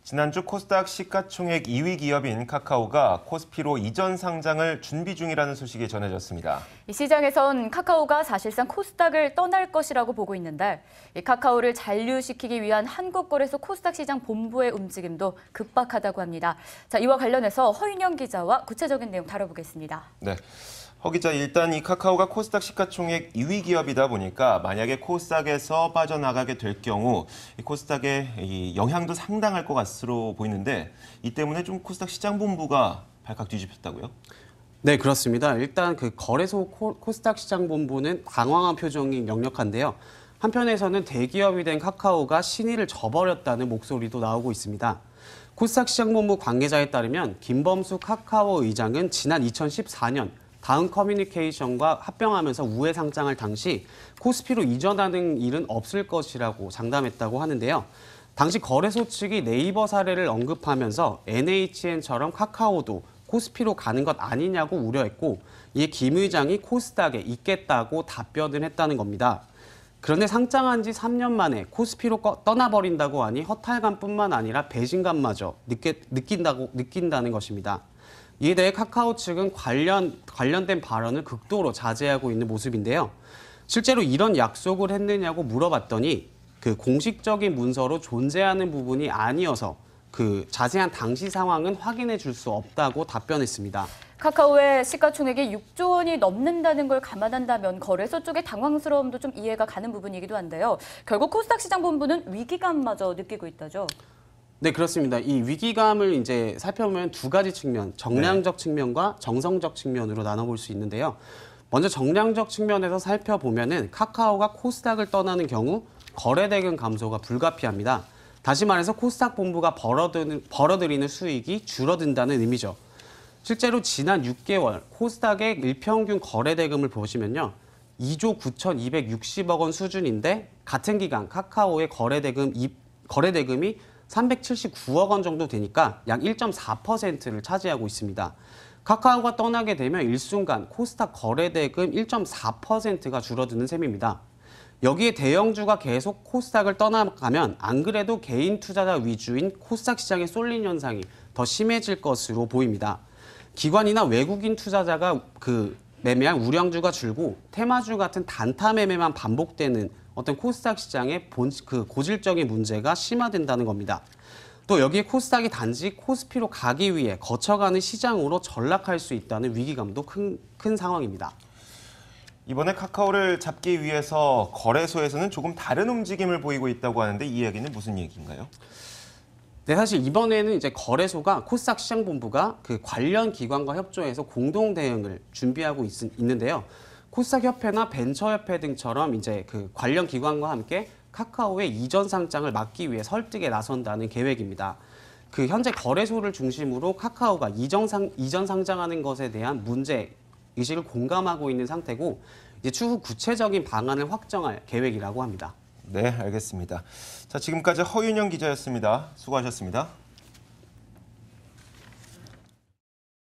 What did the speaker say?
지난주 코스닥 시가총액 2위 기업인 카카오가 코스피로 이전 상장을 준비 중이라는 소식이 전해졌습니다. 이 시장에선 카카오가 사실상 코스닥을 떠날 것이라고 보고 있는데 이 카카오를 잔류시키기 위한 한국거래소 코스닥 시장 본부의 움직임도 급박하다고 합니다. 자, 이와 관련해서 허윤영 기자와 구체적인 내용 다뤄보겠습니다. 네. 허 기자, 일단 이 카카오가 코스닥 시가총액 2위 기업이다 보니까 만약에 코스닥에서 빠져나가게 될 경우 이 코스닥에 이 영향도 상당할 것 같으로 보이는데 이 때문에 좀 코스닥 시장 본부가 발칵 뒤집혔다고요? 네, 그렇습니다. 일단 그 거래소 코스닥 시장 본부는 당황한 표정이 역력한데요. 한편에서는 대기업이 된 카카오가 신의를 저버렸다는 목소리도 나오고 있습니다. 코스닥 시장 본부 관계자에 따르면 김범수 카카오 의장은 지난 2014년 다음 커뮤니케이션과 합병하면서 우회 상장할 당시 코스피로 이전하는 일은 없을 것이라고 장담했다고 하는데요. 당시 거래소 측이 네이버 사례를 언급하면서 NHN처럼 카카오도 코스피로 가는 것 아니냐고 우려했고, 이에 김 의장이 코스닥에 있겠다고 답변을 했다는 겁니다. 그런데 상장한 지 3년 만에 코스피로 떠나버린다고 하니 허탈감뿐만 아니라 배신감마저 느낀다는 것입니다. 이에 대해 카카오 측은 관련된 발언을 극도로 자제하고 있는 모습인데요. 실제로 이런 약속을 했느냐고 물어봤더니 그 공식적인 문서로 존재하는 부분이 아니어서 그 자세한 당시 상황은 확인해 줄 수 없다고 답변했습니다. 카카오의 시가총액이 6조 원이 넘는다는 걸 감안한다면 거래소 쪽의 당황스러움도 좀 이해가 가는 부분이기도 한데요. 결국 코스닥 시장 본부는 위기감마저 느끼고 있다죠. 네, 그렇습니다. 이 위기감을 이제 살펴보면 두 가지 측면, 정량적 측면과 정성적 측면으로 나눠볼 수 있는데요. 먼저 정량적 측면에서 살펴보면은 카카오가 코스닥을 떠나는 경우 거래대금 감소가 불가피합니다. 다시 말해서 코스닥 본부가 벌어들이는 수익이 줄어든다는 의미죠. 실제로 지난 6개월 코스닥의 일평균 거래대금을 보시면요. 2조 9,260억 원 수준인데 같은 기간 카카오의 거래대금이 379억 원 정도 되니까 약 1.4%를 차지하고 있습니다. 카카오가 떠나게 되면 일순간 코스닥 거래대금 1.4%가 줄어드는 셈입니다. 여기에 대형주가 계속 코스닥을 떠나가면 안 그래도 개인 투자자 위주인 코스닥 시장에 쏠린 현상이 더 심해질 것으로 보입니다. 기관이나 외국인 투자자가 매매한 우량주가 줄고 테마주 같은 단타 매매만 반복되는 어떤 코스닥 시장의 고질적인 문제가 심화된다는 겁니다. 또 여기에 코스닥이 단지 코스피로 가기 위해 거쳐가는 시장으로 전락할 수 있다는 위기감도 큰 상황입니다. 이번에 카카오를 잡기 위해서 거래소에서는 조금 다른 움직임을 보이고 있다고 하는데 이 이야기는 무슨 얘기인가요? 네, 사실 이번에는 이제 거래소가 코스닥 시장본부가 그 관련 기관과 협조해서 공동 대응을 준비하고 있는데요. 코스닥 협회나 벤처협회 등처럼 이제 그 관련 기관과 함께 카카오의 이전 상장을 막기 위해 설득에 나선다는 계획입니다. 그 현재 거래소를 중심으로 카카오가 이전 상장하는 것에 대한 문제 의식을 공감하고 있는 상태고 이제 추후 구체적인 방안을 확정할 계획이라고 합니다. 네, 알겠습니다. 자, 지금까지 허윤영 기자였습니다. 수고하셨습니다.